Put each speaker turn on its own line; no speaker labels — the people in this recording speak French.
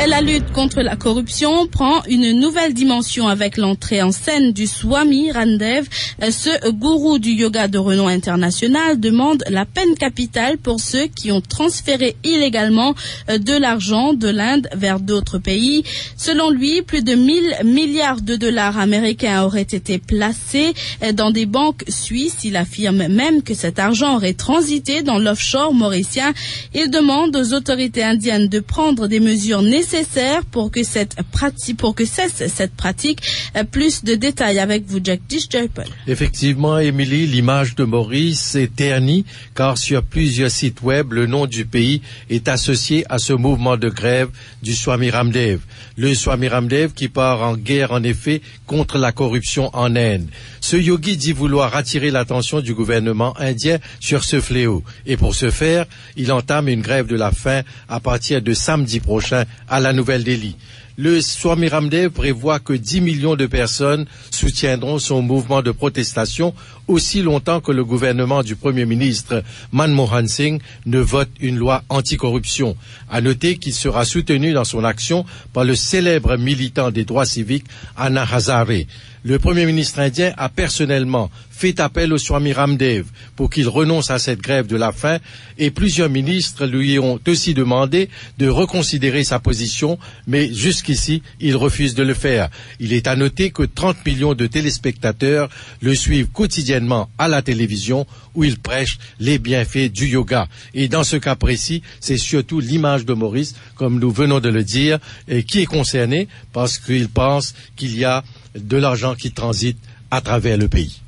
La lutte contre la corruption prend une nouvelle dimension avec l'entrée en scène du Swami Ramdev. Ce gourou du yoga de renom international demande la peine capitale pour ceux qui ont transféré illégalement de l'argent de l'Inde vers d'autres pays. Selon lui, plus de 1000 milliards de dollars américains auraient été placés dans des banques suisses. Il affirme même que cet argent aurait transité dans l'offshore mauricien. Il demande aux autorités indiennes de prendre des mesures nécessaires pour que cesse cette pratique. Plus de détails avec vous, Jagdish Jaipal.
Effectivement, Émilie, l'image de Maurice est ternie car sur plusieurs sites web, le nom du pays est associé à ce mouvement de grève du Swami Ramdev. Le Swami Ramdev qui part en guerre en effet contre la corruption en Inde. Ce yogi dit vouloir attirer l'attention du gouvernement indien sur ce fléau. Et pour ce faire, il entame une grève de la faim à partir de samedi prochain à la Nouvelle-Delhi. Le Swami Ramdev prévoit que 10 millions de personnes soutiendront son mouvement de protestation aussi longtemps que le gouvernement du Premier ministre Manmohan Singh ne vote une loi anticorruption. À noter qu'il sera soutenu dans son action par le célèbre militant des droits civiques Anna Hazare. Le Premier ministre indien a personnellement fait appel au Swami Ramdev pour qu'il renonce à cette grève de la faim et plusieurs ministres lui ont aussi demandé de reconsidérer sa position, mais jusqu'ici, il refuse de le faire. Il est à noter que 30 millions de téléspectateurs le suivent quotidiennement à la télévision où il prêche les bienfaits du yoga. Et dans ce cas précis, c'est surtout l'image de Maurice, comme nous venons de le dire, qui est concernée parce qu'il pense qu'il y a de l'argent qui transite à travers le pays.